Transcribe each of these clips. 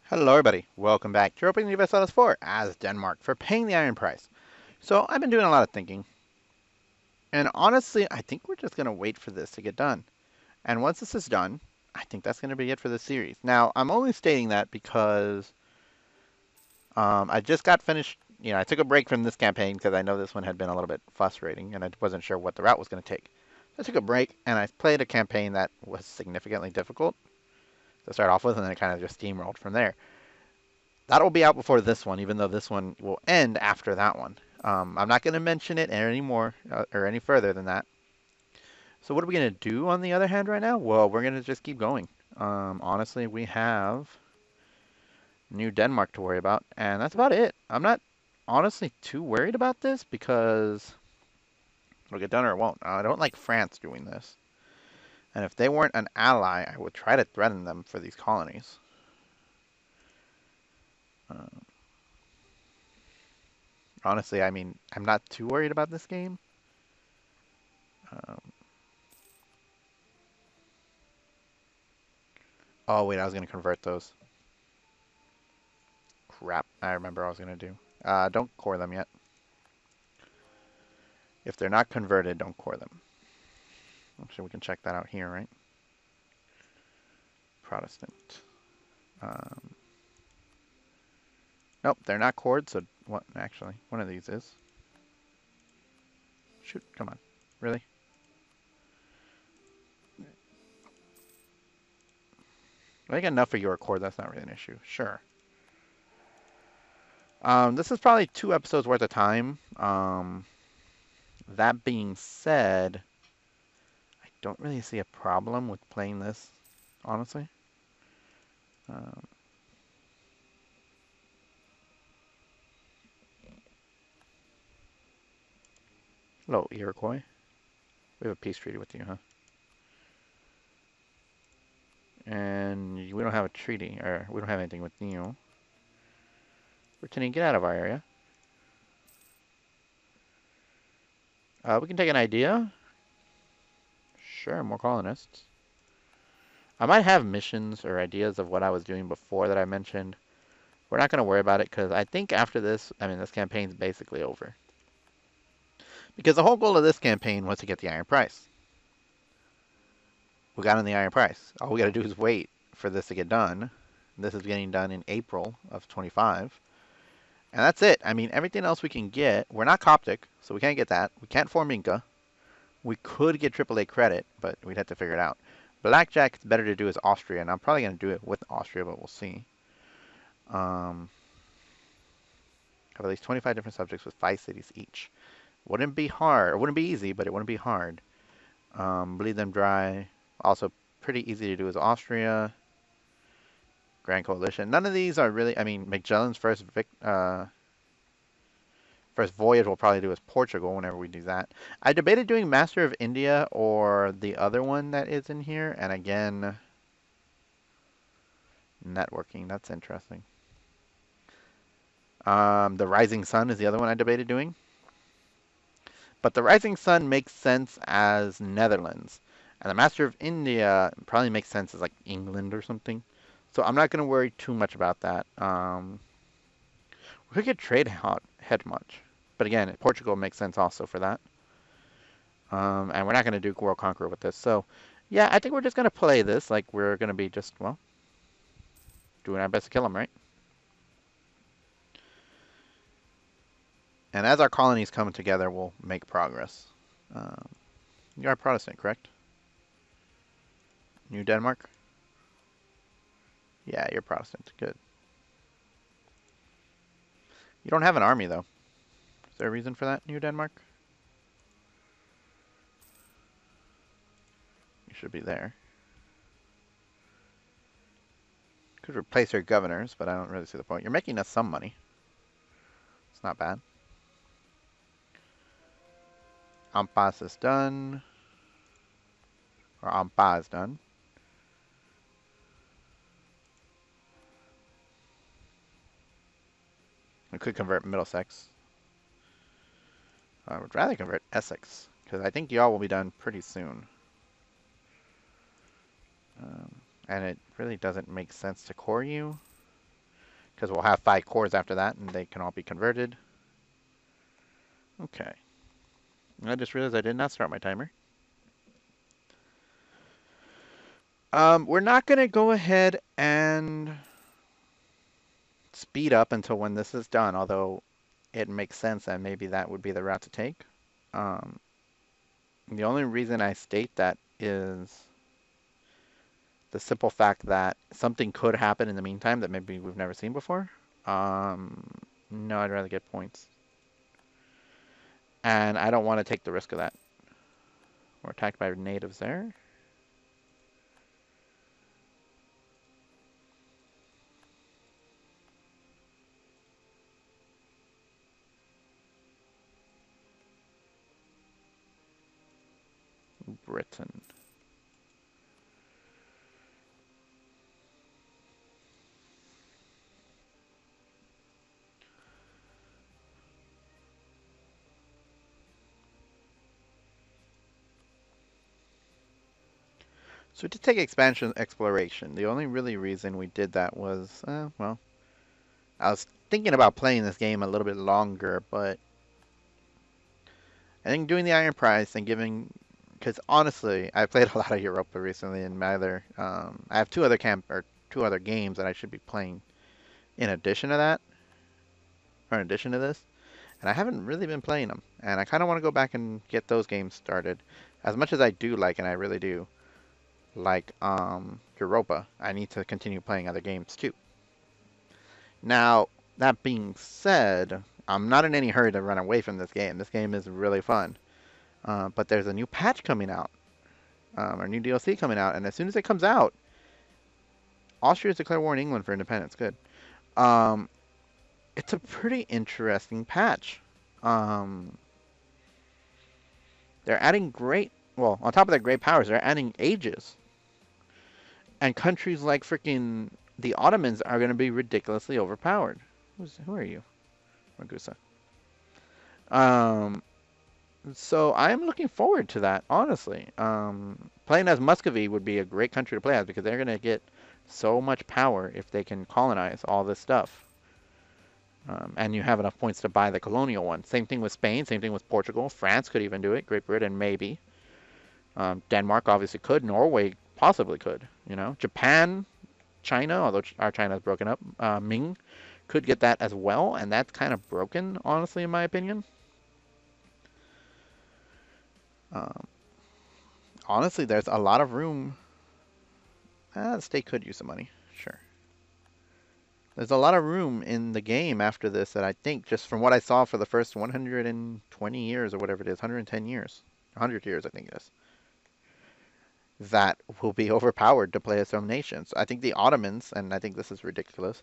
Hello everybody, welcome back to Europa Universalis 4 as Denmark for paying the iron price. So I've been doing a lot of thinking, and honestly I think we're just going to wait for this to get done. And once this is done, I think that's going to be it for the series. Now I'm only stating that because I just got finished, I took a break from this campaign because I know this one had been a little bit frustrating and I wasn't sure what the route was going to take. So I took a break and I played a campaign that was significantly difficult to start off with, and then it kind of just steamrolled from there. That'll be out before this one, even though this one will end after that one. I'm not going to mention it any more or any further than that. So what are we going to do on the other hand right now? Well, we're going to just keep going. Honestly, we have New Denmark to worry about, and that's about it. I'm not honestly too worried about this because it'll get done or it won't. I don't like France doing this. And if they weren't an ally, I would try to threaten them for these colonies. Uh, Honestly, I mean, I'm not too worried about this game. Um, oh, wait, I was going to convert those. Crap, I remember I was going to do. Don't core them yet. If they're not converted, don't core them. Actually, we can check that out here, right? Protestant. Um, nope, they're not cored, so what? Actually, one of these is. Shoot, come on. Really? I think enough for your core, that's not really an issue. Sure. This is probably 2 episodes worth of time. That being said, I don't really see a problem with playing this, honestly. Um, Hello, Iroquois. We have a peace treaty with you, huh? And we don't have a treaty, or we don't have anything with you. Brittany, get out of our area. We can take an idea. Sure, more colonists. I might have missions or ideas of what I was doing before that I mentioned. We're not going to worry about it because I think after this, I mean, this campaign's basically over. Because the whole goal of this campaign was to get the iron price. We got on the iron price. All we got to do is wait for this to get done. This is getting done in April of 25. And that's it. I mean, everything else we can get. We're not Coptic, so we can't get that. We can't form Inca. We could get AAA credit, but we'd have to figure it out. Blackjack, it's better to do as Austria, and I'm probably going to do it with Austria, but we'll see. Have at least 25 different subjects with 5 cities each. Wouldn't be hard. It wouldn't be easy, but it wouldn't be hard. Bleed them dry. Also pretty easy to do as Austria. Grand Coalition. None of these are really, I mean, Magellan's first voyage we'll probably do as Portugal whenever we do that. I debated doing Master of India or the other one that is in here, and again, networking. That's interesting. The Rising Sun is the other one I debated doing. But the Rising Sun makes sense as Netherlands. And the Master of India probably makes sense as like England or something. So I'm not going to worry too much about that. We could get trade head much. But again, Portugal makes sense also for that. And we're not going to do World Conqueror with this. So yeah, I think we're just going to play this like we're going to be just, well, doing our best to kill them, right? And as our colonies come together, we'll make progress. You are Protestant, correct? New Denmark? Yeah, you're Protestant. Good. You don't have an army, though. Is there a reason for that, New Denmark? You should be there. Could replace your governors, but I don't really see the point. You're making us some money. It's not bad. Ampas is done. Or Ampa is done. We could convert Middlesex. I would rather convert Essex, because I think y'all will be done pretty soon. And it really doesn't make sense to core you. because we'll have 5 cores after that, and they can all be converted. Okay. I just realized I did not start my timer. We're not going to go ahead and speed up until when this is done, although it makes sense that maybe that would be the route to take. Um, the only reason I state that is the simple fact that something could happen in the meantime that maybe we've never seen before. Um, no, I'd rather get points. And I don't want to take the risk of that. We're attacked by natives there. Britain. So to take expansion exploration, the only really reason we did that was, well, I was thinking about playing this game a little bit longer, but I think doing the Iron Prize and giving, because honestly, I played a lot of Europa recently, and I have two other games that I should be playing in addition to that, or in addition to this, and I haven't really been playing them, and I kind of want to go back and get those games started. As much as I do like, and I really do like Europa, I need to continue playing other games too. Now, that being said, I'm not in any hurry to run away from this game. This game is really fun. But there's a new patch coming out, or new DLC coming out, and as soon as it comes out, Austria's declared war in England for independence. Good. Um, it's a pretty interesting patch. Um, they're adding well, on top of their great powers, they're adding ages. And countries like freaking the Ottomans are going to be ridiculously overpowered. Who are you, Ragusa? Um, so I am looking forward to that, honestly. Playing as Muscovy would be a great country to play as because they're going to get so much power if they can colonize all this stuff. And you have enough points to buy the colonial one. Same thing with Spain, same thing with Portugal. France could even do it. Great Britain, maybe. Denmark obviously could. Norway possibly could. You know, Japan, China, although our China is broken up, Ming could get that as well, and that's kind of broken, honestly, in my opinion. Um, honestly, there's a lot of room. The state could use some money, sure. There's a lot of room in the game after this that I think, just from what I saw for the first 120 years or whatever it is, 110 years, 100 years, I think it is, that will be overpowered to play as some nations. I think the Ottomans, and I think this is ridiculous,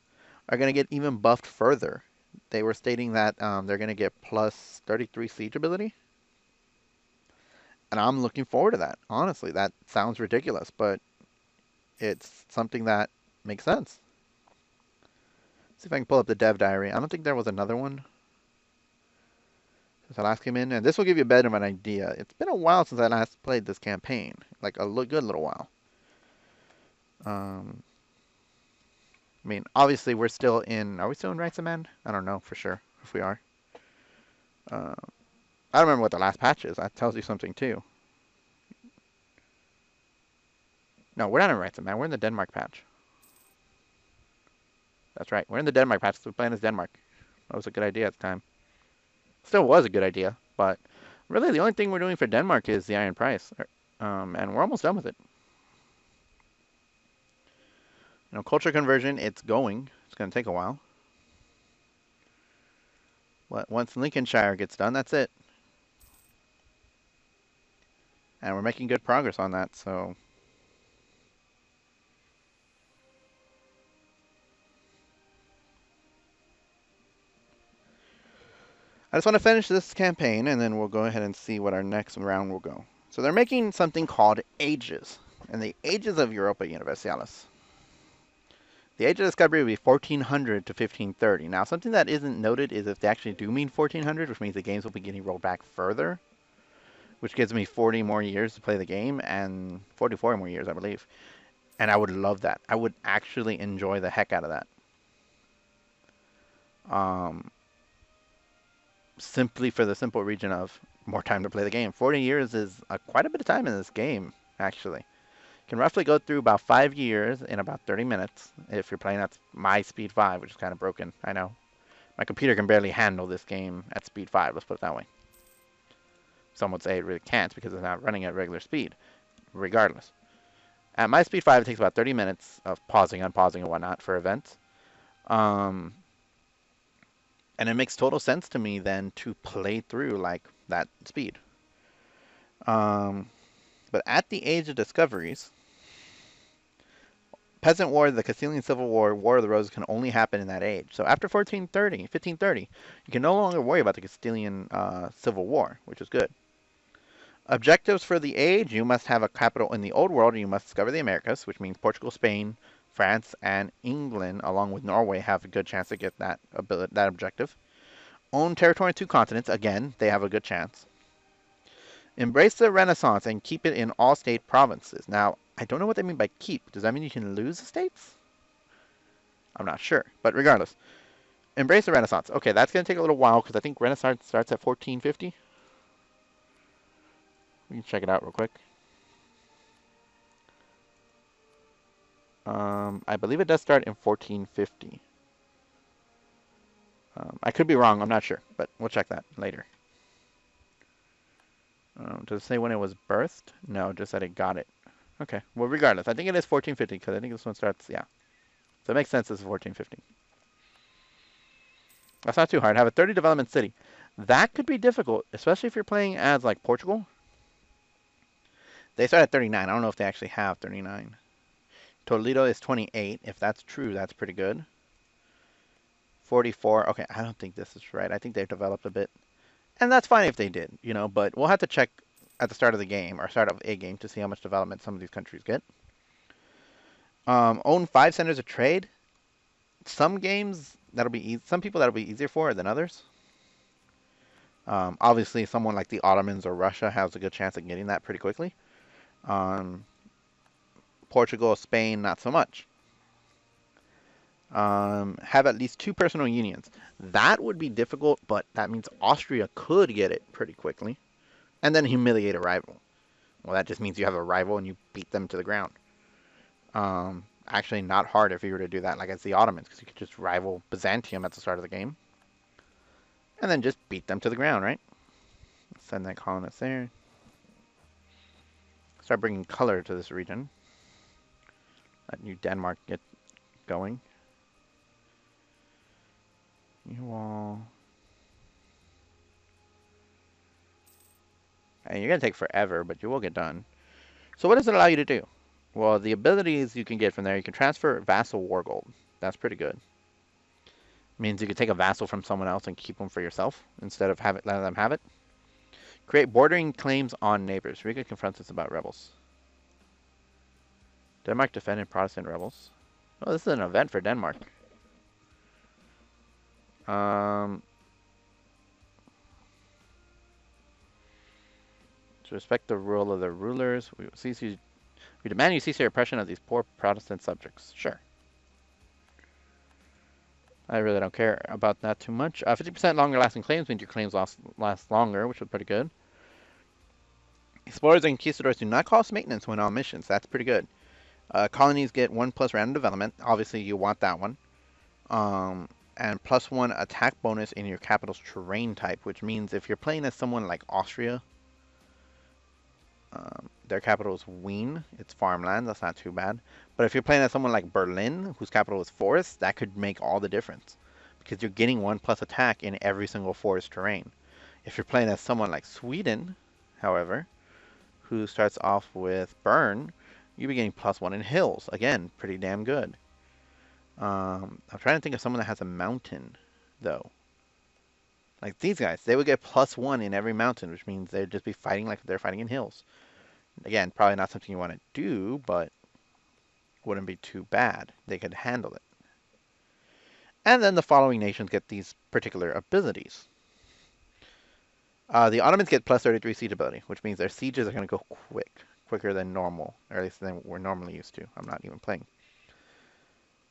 are going to get even buffed further. They were stating that they're going to get plus 33 siege ability. And I'm looking forward to that. Honestly, that sounds ridiculous, but it's something that makes sense. See if I can pull up the dev diary. I don't think there was another one since I last came in. And this will give you a bit of an idea. It's been a while since I last played this campaign. Like a good little while. I mean, obviously we're still in... Are we still in Rights of Man? I don't know for sure if we are. I don't remember what the last patch is. That tells you something too. No, we're not in Rights of Man. We're in the Denmark patch. That's right. We're in the Denmark patch. So we're playing as Denmark. That was a good idea at the time. Still was a good idea, but really the only thing we're doing for Denmark is the Iron Price. And we're almost done with it. You know, culture conversion, it's going. It's going to take a while. But once Lincolnshire gets done, that's it. And we're making good progress on that, so... I just want to finish this campaign, and then we'll go ahead and see what our next round will go. So they're making something called Ages, and the Ages of Europa Universalis. The age of discovery will be 1400 to 1530. Now, something that isn't noted is if they actually do mean 1400, which means the games will be getting rolled back further, which gives me 40 more years to play the game, and 44 more years, I believe. And I would love that. I would actually enjoy the heck out of that. Um, Simply for the simple reason of more time to play the game. 40 years is quite a bit of time in this game, actually. You can roughly go through about 5 years in about 30 minutes if you're playing at my speed 5, which is kind of broken, I know. My computer can barely handle this game at speed 5, let's put it that way. Some would say it really can't because it's not running at regular speed, regardless. At my speed 5, it takes about 30 minutes of pausing, unpausing, and whatnot for events. Um, and it makes total sense to me then to play through like that speed. Um, but at the age of discoveries, Peasant War, the Castilian Civil War, War of the Roses can only happen in that age. So after 1530, you can no longer worry about the Castilian Civil War, which is good. Objectives for the age: you must have a capital in the Old World, and you must discover the Americas, which means Portugal, Spain, France, and England, along with Norway, have a good chance to get that objective. Own territory in 2 continents. Again, they have a good chance. Embrace the Renaissance and keep it in all state provinces. Now, I don't know what they mean by keep. Does that mean you can lose states? I'm not sure, but regardless. Embrace the Renaissance. Okay, that's going to take a little while because I think Renaissance starts at 1450. We can check it out real quick. I believe it does start in 1450. I could be wrong, I'm not sure, but we'll check that later. Does it say when it was birthed? No, just that it got it. Okay, well, regardless, I think it is 1450 because I think this one starts, yeah. So it makes sense this is 1450. That's not too hard. Have a 30 development city. That could be difficult, especially if you're playing as like Portugal. They start at 39. I don't know if they actually have 39. Toledo is 28. If that's true, that's pretty good. 44. Okay, I don't think this is right. I think they've developed a bit. And that's fine if they did, you know, but we'll have to check at the start of the game, or start of a game, to see how much development some of these countries get. Own 5 centers of trade. Some games, that'll be easy. Some people that'll be easier for than others. Obviously, someone like the Ottomans or Russia has a good chance of getting that pretty quickly. Portugal, Spain, not so much. Have at least 2 personal unions. That would be difficult, but that means Austria could get it pretty quickly. And then humiliate a rival. Well, that just means you have a rival and you beat them to the ground. Actually, not hard if you were to do that like as the Ottomans, because you could just rival Byzantium at the start of the game. And then just beat them to the ground, right? Send that colonist there. Start bringing color to this region. Let New Denmark get going. You all... And you're going to take forever, but you will get done. So what does it allow you to do? Well, the abilities you can get from there, you can transfer vassal war gold. That's pretty good. Means you can take a vassal from someone else and keep them for yourself instead of letting them have it. Create bordering claims on neighbors. Riga confronts us about rebels. Denmark defended Protestant rebels. Oh, this is an event for Denmark. To respect the rule of the rulers, we demand you cease your oppression of these poor Protestant subjects. Sure. I really don't care about that too much. 50% longer lasting claims means your claims last longer, which is pretty good. Explorers and conquistadors do not cost maintenance when on missions. That's pretty good. Colonies get 1+ random development. Obviously, you want that one. And +1 attack bonus in your capital's terrain type, which means if you're playing as someone like Austria, their capital is Wien. It's farmland. That's not too bad. But if you're playing as someone like Berlin, whose capital is forest, that could make all the difference. Because you're getting 1+ attack in every single forest terrain. If you're playing as someone like Sweden, however, who starts off with Bern, you'll be getting +1 in hills. Again, pretty damn good. I'm trying to think of someone that has a mountain, though. Like these guys, they would get +1 in every mountain, which means they'd just be fighting like they're fighting in hills. Again, probably not something you want to do, but wouldn't be too bad. They could handle it. And then the following nations get these particular abilities. The Ottomans get +33 siege ability, which means their sieges are going to go quicker than normal, or at least than we're normally used to. I'm not even playing.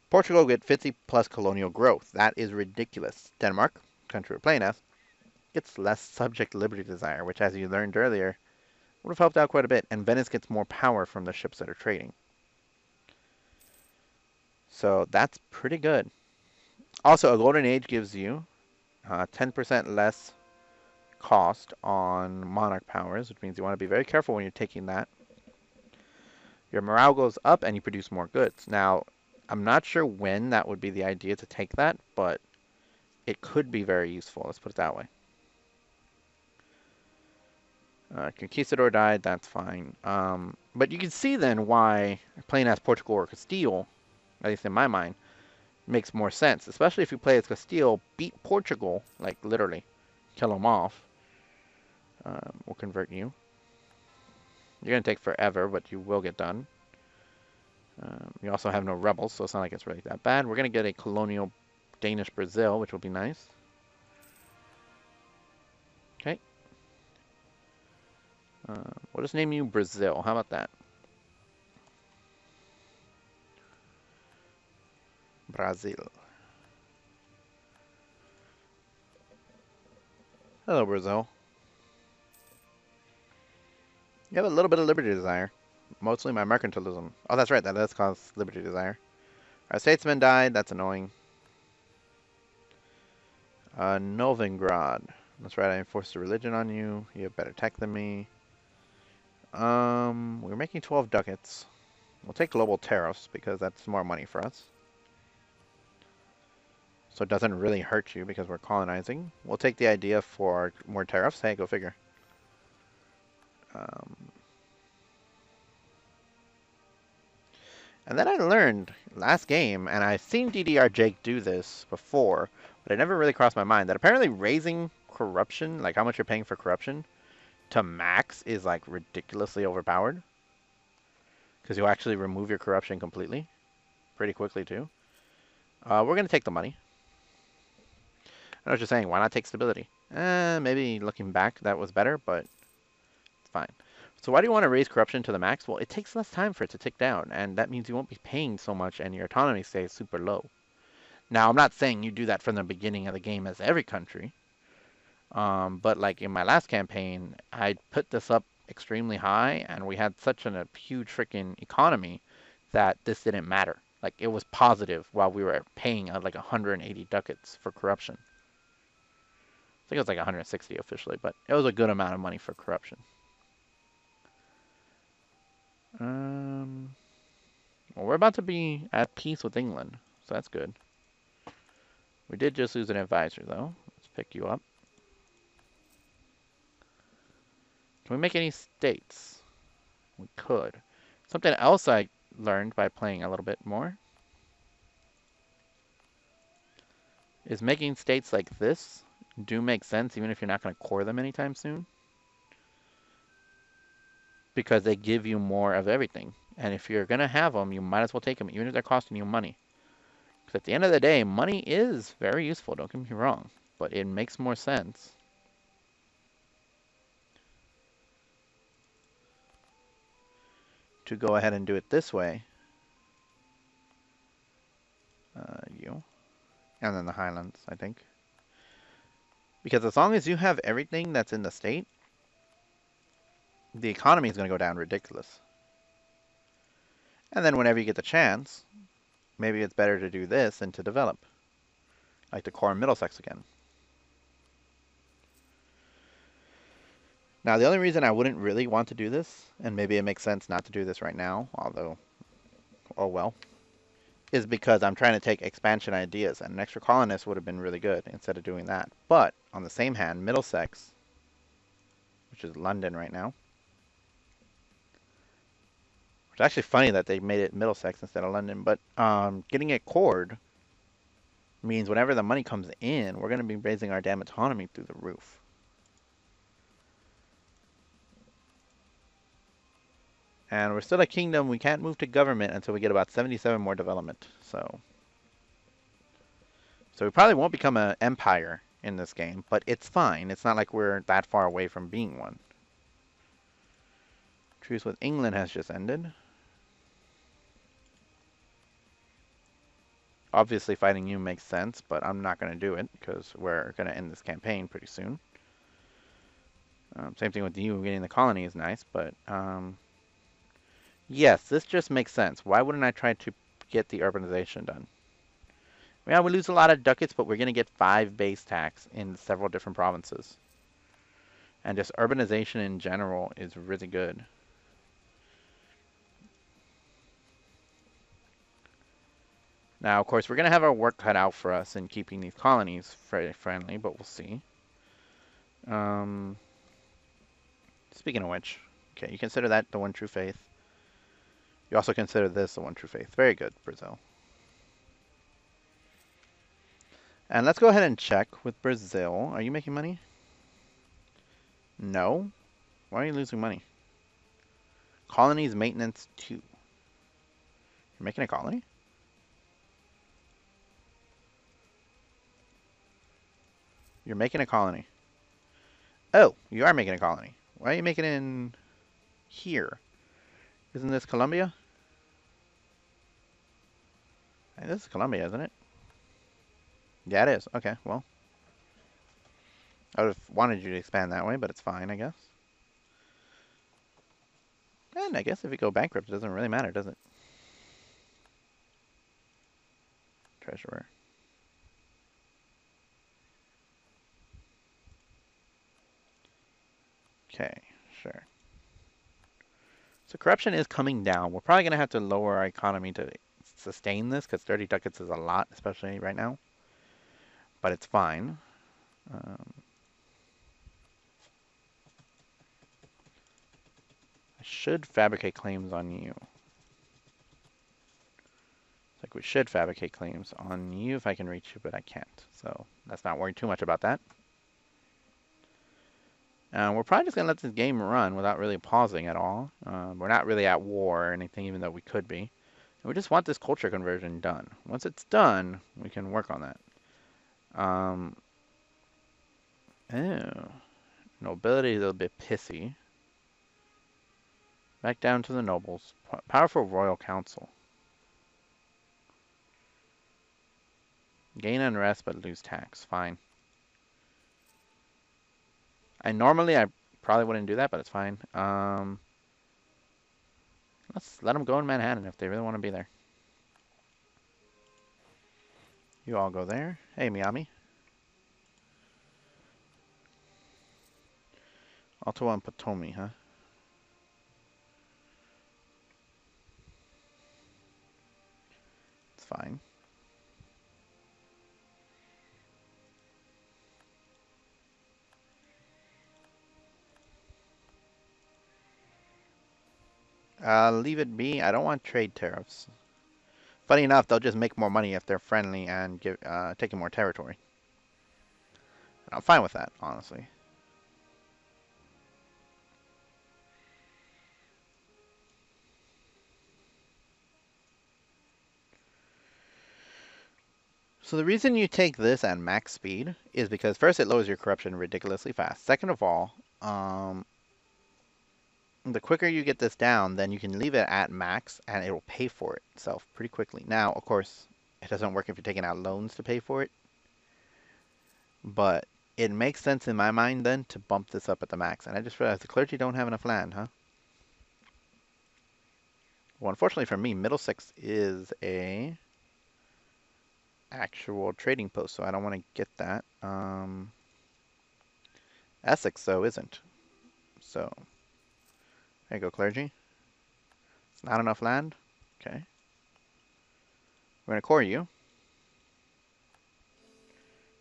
Portugal get 50 plus colonial growth. That is ridiculous. Denmark, country we're playing as, gets less subject liberty desire, which, as you learned earlier, would have helped out quite a bit. And Venice gets more power from the ships that are trading. So that's pretty good. Also, a golden age gives you 10% less cost on monarch powers, which means you want to be very careful when you're taking that. Your morale goes up and you produce more goods. Now, I'm not sure when that would be the idea to take that, but it could be very useful. Let's put it that way. Conquistador died, that's fine. But you can see then why playing as Portugal or Castile, at least in my mind, makes more sense. Especially if you play as Castile, beat Portugal, like literally, kill them off. We'll convert you. You're going to take forever, but you will get done. You also have no rebels, so it's not like it's really that bad. We're going to get a colonial Danish Brazil, which will be nice. Okay. We'll just name you Brazil. How about that? Brazil. Hello, Brazil. You have a little bit of liberty desire. Mostly my mercantilism. Oh, that's right. That does cause liberty desire. Our statesman died. That's annoying. Novigrad. That's right. I enforced a religion on you. You have better tech than me. We're making 12 ducats. We'll take global tariffs because that's more money for us. So it doesn't really hurt you because we're colonizing. We'll take the idea for more tariffs. Hey, go figure. And then I learned last game, and I've seen DDR Jake do this before, but it never really crossed my mind, that apparently raising corruption, like how much you're paying for corruption, to max is like ridiculously overpowered. Because you'll actually remove your corruption completely. Pretty quickly, too. We're going to take the money. I know what you're saying. Why not take stability? Maybe looking back, that was better, but it's fine. So why do you want to raise corruption to the max? Well, it takes less time for it to tick down, and that means you won't be paying so much and your autonomy stays super low. Now, I'm not saying you do that from the beginning of the game as every country, but like in my last campaign, I put this up extremely high, and we had such a huge freaking economy that this didn't matter. Like, it was positive while we were paying like 180 ducats for corruption. I think it was like 160 officially, but it was a good amount of money for corruption. Well, we're about to be at peace with England, so that's good. We did just lose an advisor, though. Let's pick you up. Can we make any states? We could. Something else I learned by playing a little bit more is making states like this do make sense even if you're not going to core them anytime soon. Because they give you more of everything. And if you're going to have them, you might as well take them, even if they're costing you money. Because at the end of the day, money is very useful, don't get me wrong. But it makes more sense to go ahead and do it this way. You. And then the Highlands, I think. Because as long as you have everything that's in the state, the economy is going to go down ridiculous. And then whenever you get the chance, maybe it's better to do this than to develop. Like to core Middlesex again. Now, the only reason I wouldn't really want to do this, and maybe it makes sense not to do this right now, although, oh well, is because I'm trying to take expansion ideas, and an extra colonist would have been really good instead of doing that. But, on the same hand, Middlesex, which is London right now, it's actually funny that they made it Middlesex instead of London, but getting it cored means whenever the money comes in, we're going to be raising our damn autonomy through the roof. And we're still a kingdom. We can't move to government until we get about 77 more development. So we probably won't become an empire in this game, but it's fine. It's not like we're that far away from being one. Truce with England has just ended. Obviously, fighting you makes sense, but I'm not going to do it because we're going to end this campaign pretty soon. Same thing with you. Getting the colony is nice, but yes, this just makes sense. Why wouldn't I try to get the urbanization done? Yeah, we lose a lot of ducats, but we're going to get 5 base tax in several different provinces. And just urbanization in general is really good. Now, of course, we're going to have our work cut out for us in keeping these colonies friendly, but we'll see. Um, Speaking of which, okay, you consider that the one true faith. You also consider this the one true faith. Very good, Brazil. And let's go ahead and check with Brazil. Are you making money? No. Why are you losing money? Colonies maintenance 2. You're making a colony? You're making a colony. Oh, you are making a colony. Why are you making it in here? Isn't this Colombia? Hey, this is Colombia, isn't it? Yeah, it is. Okay, well. I would have wanted you to expand that way, but it's fine, I guess. And I guess if you go bankrupt, it doesn't really matter, does it? Treasurer. Okay, sure. So corruption is coming down. We're probably going to have to lower our economy to sustain this, because 30 ducats is a lot, especially right now. But it's fine. I should fabricate claims on you. Like we should fabricate claims on you if I can reach you, but I can't. So let's not worry too much about that. We're probably just going to let this game run without really pausing at all. We're not really at war or anything, even though we could be. And we just want this culture conversion done. Once it's done, we can work on that. Oh. Nobility is a bit pissy. Back down to the nobles. Powerful royal council. Gain unrest but lose tax. Fine. I probably wouldn't do that, but it's fine. Let's let them go in Manhattan if they really want to be there. You all go there. Hey, Miami. Ottawa and Potomac, huh? It's fine. Leave it be. I don't want trade tariffs. Funny enough, they'll just make more money if they're friendly and taking more territory. I'm fine with that, honestly. So the reason you take this at max speed is because first it lowers your corruption ridiculously fast. Second of all, the quicker you get this down, then you can leave it at max and it will pay for itself pretty quickly. Now, of course, it doesn't work if you're taking out loans to pay for it, but it makes sense in my mind then to bump this up at the max. And I just realized the clergy don't have enough land, huh? Well, unfortunately for me, Middlesex is a actual trading post, so I don't want to get that. Essex, though, isn't. So, there you go, clergy. It's not enough land. Okay. We're going to core you.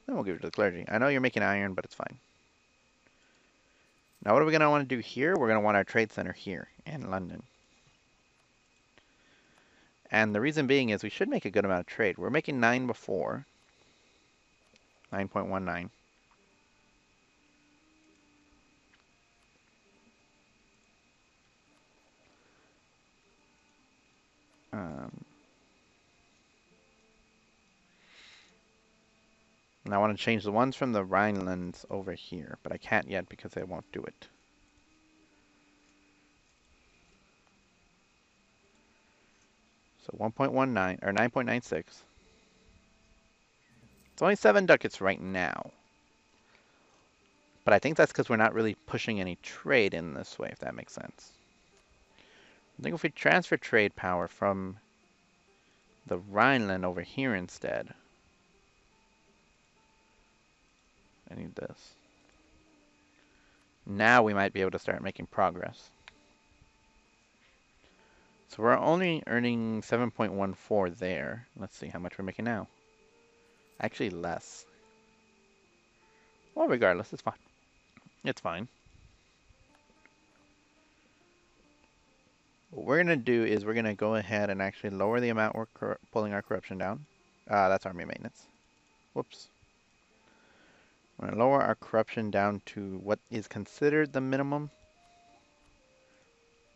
Then we'll give it to the clergy. I know you're making iron, but it's fine. Now, what are we going to want to do here? We're going to want our trade center here in London. And the reason being is we should make a good amount of trade. We're making 9 before. 9.19. And I want to change the ones from the Rhinelands over here, but I can't yet because they won't do it. So 1.19 or 9.96. It's only 7 ducats right now. But I think that's because we're not really pushing any trade in this way, if that makes sense. I think if we transfer trade power from the Rhineland over here instead. I need this. Now we might be able to start making progress. So we're only earning 7.14 there. Let's see how much we're making now. Actually less. Well, regardless, it's fine. It's fine. What we're going to do is we're going to go ahead and actually lower the amount we're pulling our corruption down. That's army maintenance. Whoops. We're going to lower our corruption down to what is considered the minimum.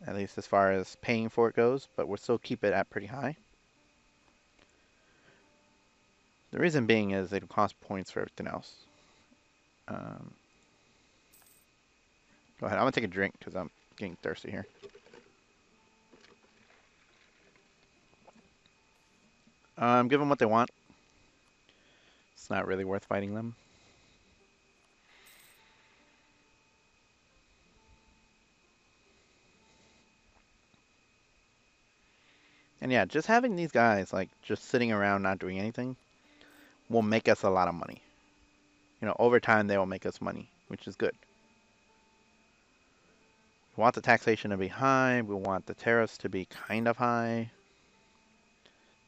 At least as far as paying for it goes, but we'll still keep it at pretty high. The reason being is it'll cost points for everything else. Go ahead, I'm going to take a drink because I'm getting thirsty here. Give them what they want. It's not really worth fighting them. And yeah, just having these guys, like, just sitting around not doing anything will make us a lot of money. You know, over time they will make us money, which is good. We want the taxation to be high. We want the tariffs to be kind of high.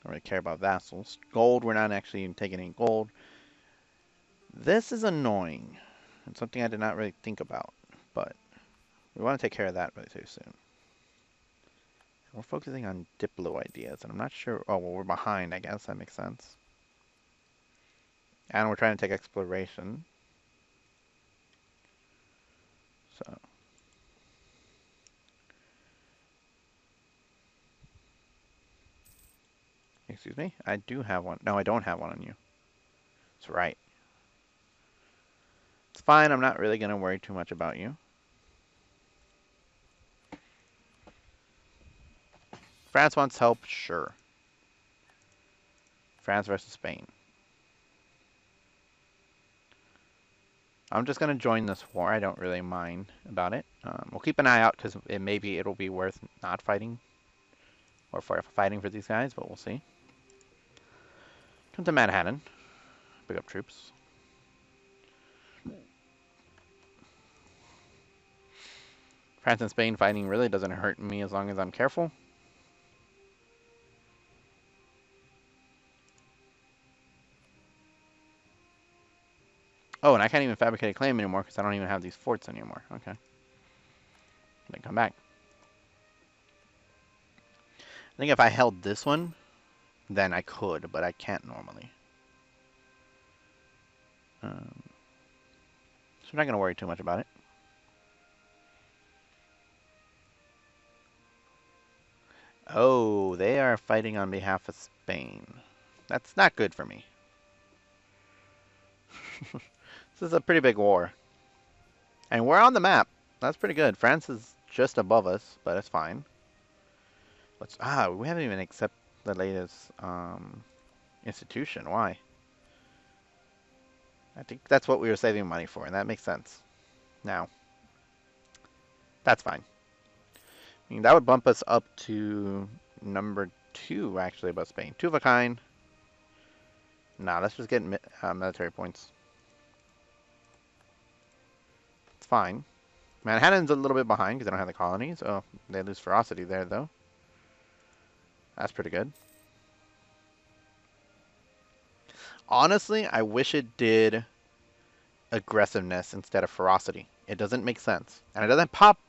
Don't really care about vassals. Gold, we're not actually even taking any gold. This is annoying. It's something I did not really think about, but we want to take care of that really soon. We're focusing on Diplo ideas, and I'm not sure. Oh, well, we're behind, I guess. That makes sense. And we're trying to take exploration. So. Excuse me? I do have one. No, I don't have one on you. That's right. It's fine. I'm not really going to worry too much about you. France wants help? Sure. France versus Spain. I'm just going to join this war. I don't really mind about it. We'll keep an eye out because maybe it'll be worth not fighting. Or for fighting for these guys, but we'll see. Come to Manhattan. Pick up troops. France and Spain fighting really doesn't hurt me as long as I'm careful. Oh, and I can't even fabricate a claim anymore because I don't even have these forts anymore. Okay. Then come back. I think if I held this one, then I could, but I can't normally. So I'm not going to worry too much about it. Oh, they are fighting on behalf of Spain. That's not good for me. This is a pretty big war. And we're on the map. That's pretty good. France is just above us, but it's fine. We haven't even accepted the latest institution. Why? I think that's what we were saving money for, and that makes sense. Now, that's fine. I mean, that would bump us up to number 2, actually, above Spain. 2 of a kind. Nah, let's just get military points. It's fine. Manhattan's a little bit behind because they don't have the colonies. Oh, they lose ferocity there, though. That's pretty good. Honestly, I wish it did aggressiveness instead of ferocity. It doesn't make sense. And it doesn't pop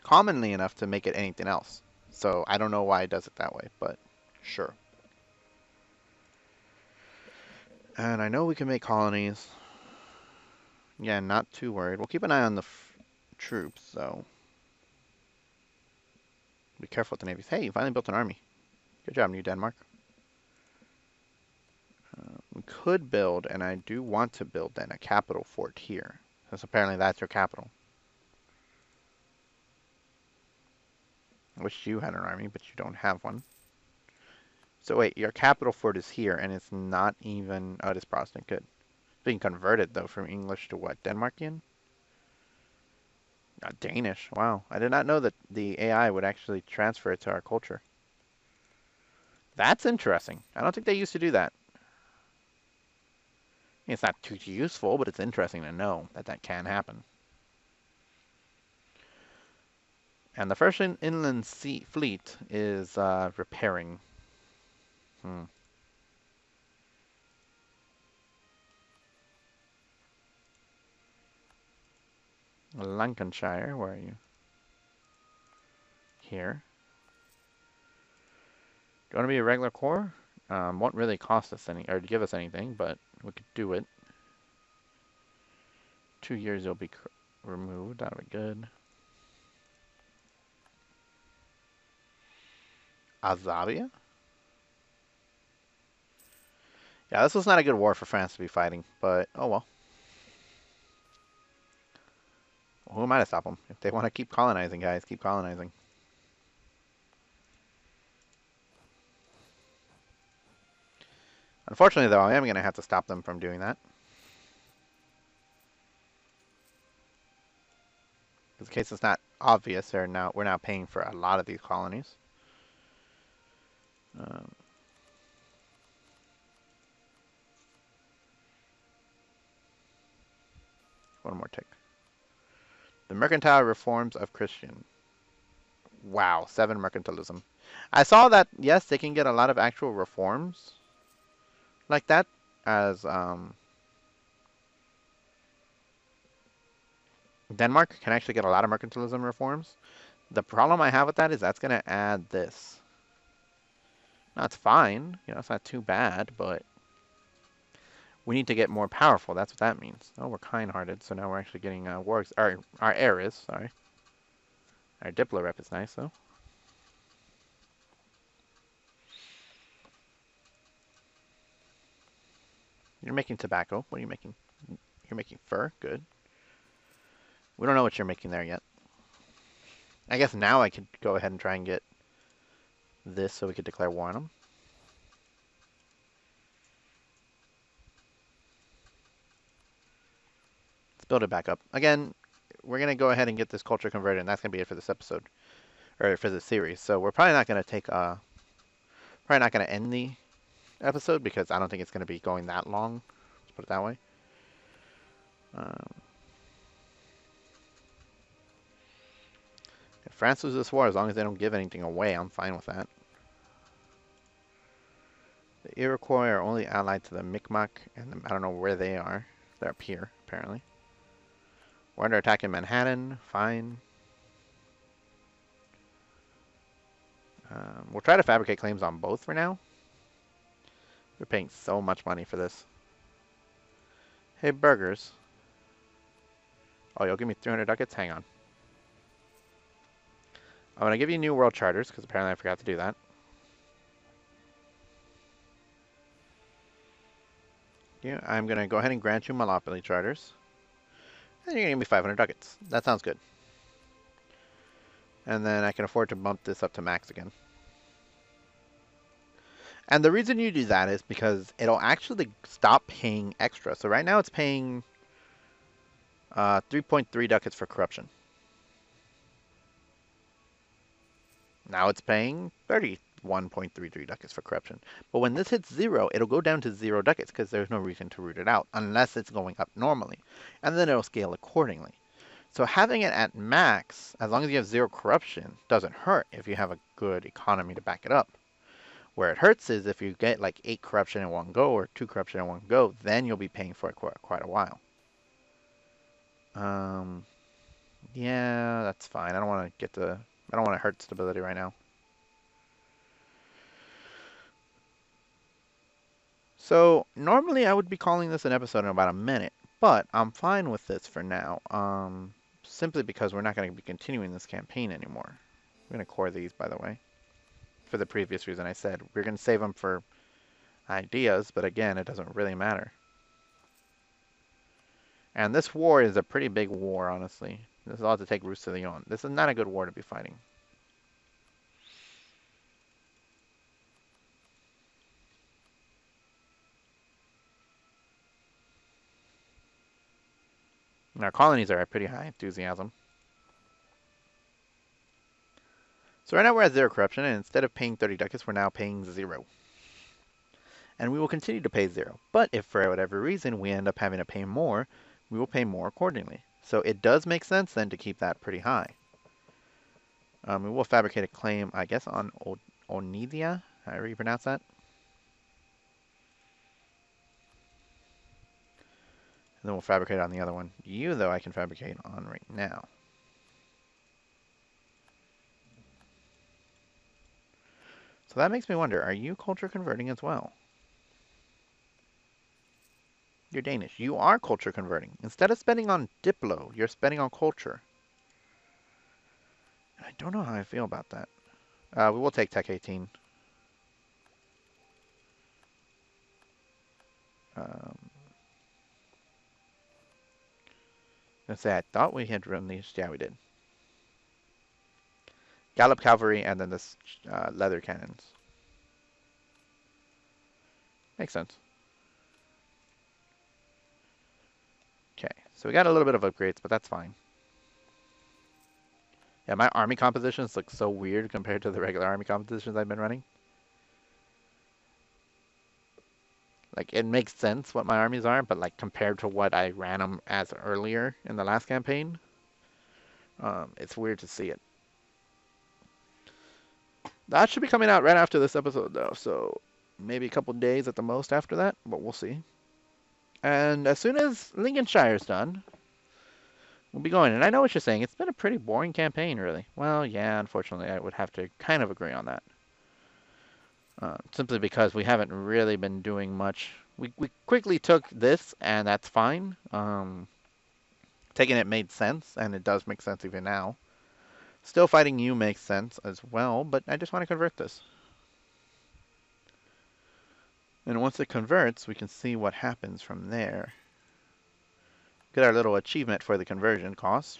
commonly enough to make it anything else. So I don't know why it does it that way, but sure. And I know we can make colonies. Yeah, not too worried. We'll keep an eye on the troops, though. Be careful with the navies. Hey, you finally built an army. Good job, New Denmark. We could build, and I do want to build then, a capital fort here. Because apparently that's your capital. I wish you had an army, but you don't have one. So wait, your capital fort is here, and it's not even... Oh, it is Protestant. Good. It's being converted, though, from English to what? Denmarkian? Danish. Wow. I did not know that the AI would actually transfer it to our culture. That's interesting. I don't think they used to do that. It's not too useful, but it's interesting to know that that can happen. And the first inland sea fleet is repairing. Lancashire, where are you? Here. Do you want to be a regular corps? Won't really cost us any, or give us anything, but we could do it. 2 years it'll be removed. That'll be good. Azavia? Yeah, this was not a good war for France to be fighting, but oh well. Who am I to stop them? If they want to keep colonizing, guys, keep colonizing. Unfortunately, though, I am going to have to stop them from doing that. In case it's not obvious, we're now paying for a lot of these colonies. One more tick. The mercantile reforms of Christian. Wow, 7 mercantilism. I saw that, yes, they can get a lot of actual reforms like that as Denmark can actually get a lot of mercantilism reforms. The problem I have with that is that's going to add this. Now, it's fine. You know, it's not too bad, but we need to get more powerful. That's what that means. Oh, we're kind-hearted, so now we're actually getting wargs. Our heir is, sorry. Our Diplo rep is nice, though. You're making tobacco. What are you making? You're making fur. Good. We don't know what you're making there yet. I guess now I could go ahead and try and get this so we could declare war on them. Let's build it back up. Again, we're going to go ahead and get this culture converted, and that's going to be it for this episode. Or for this series. So we're probably not going to take probably not going to end the episode because I don't think it's going to be going that long. Let's put it that way. If France loses this war, as long as they don't give anything away, I'm fine with that. The Iroquois are only allied to the Micmac, and I don't know where they are. They're up here, apparently. We're under attack in Manhattan. Fine. We'll try to fabricate claims on both for now. We're paying so much money for this. Hey, burgers. Oh, you'll give me 300 ducats? Hang on. I'm going to give you new world charters, because apparently I forgot to do that. Yeah, I'm going to go ahead and grant you monopoly charters. And you're going to give me 500 ducats. That sounds good. And then I can afford to bump this up to max again. And the reason you do that is because it'll actually stop paying extra. So right now it's paying 3.3 ducats for corruption. Now it's paying 31.33 ducats for corruption. But when this hits 0, it'll go down to 0 ducats because there's no reason to root it out unless it's going up normally. And then it'll scale accordingly. So having it at max, as long as you have 0 corruption, doesn't hurt if you have a good economy to back it up. Where it hurts is if you get like 8 corruption in one go or 2 corruption in one go, then you'll be paying for it quite a while. Yeah, that's fine. I don't want to hurt stability right now. So normally I would be calling this an episode in about a minute, but I'm fine with this for now. Simply because we're not going to be continuing this campaign anymore. I'm going to core these, by the way. For the previous reason I said. We're going to save them for ideas, but again, it doesn't really matter. And this war is a pretty big war, honestly. This is all to take Roussillon. This is not a good war to be fighting. And our colonies are at pretty high enthusiasm. So right now we're at 0 corruption, and instead of paying 30 ducats, we're now paying 0. And we will continue to pay 0. But if for whatever reason we end up having to pay more, we will pay more accordingly. So it does make sense then to keep that pretty high. We will fabricate a claim, I guess, on Onidia, however you pronounce that. And then we'll fabricate on the other one. You, though, I can fabricate on right now. So that makes me wonder, are you culture converting as well? You're Danish. You are culture converting. Instead of spending on Diplo, you're spending on culture. I don't know how I feel about that. We will take Tech 18. Let's say I thought we had run these. Yeah, we did. Gallop Cavalry and then this leather cannons. Makes sense. Okay, so we got a little bit of upgrades, but that's fine. Yeah, my army compositions look so weird compared to the regular army compositions I've been running. Like, it makes sense what my armies are, but like compared to what I ran them as earlier in the last campaign, it's weird to see it. That should be coming out right after this episode, though, so maybe a couple days at the most after that, but we'll see. And as soon as Lincolnshire's done, we'll be going. And I know what you're saying. It's been a pretty boring campaign, really. Well, yeah, unfortunately, I would have to kind of agree on that. Simply because we haven't really been doing much. We quickly took this, and that's fine. Taking it made sense, and it does make sense even now. Still fighting you makes sense as well, but I just want to convert this. And once it converts, we can see what happens from there. Get our little achievement for the conversion cost.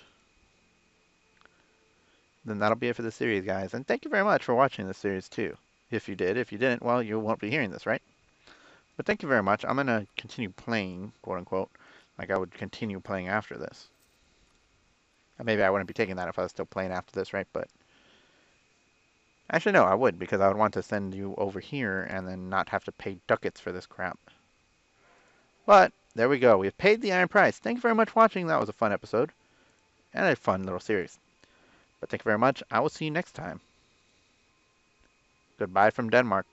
Then that'll be it for the series, guys. And thank you very much for watching this series, too. If you did. If you didn't, well, you won't be hearing this, right? But thank you very much. I'm going to continue playing, quote unquote, like I would continue playing after this. Maybe I wouldn't be taking that if I was still playing after this, right? But actually, no, I would, because I would want to send you over here and then not have to pay ducats for this crap. But there we go. We've paid the iron price. Thank you very much for watching. That was a fun episode and a fun little series. But thank you very much. I will see you next time. Goodbye from Denmark.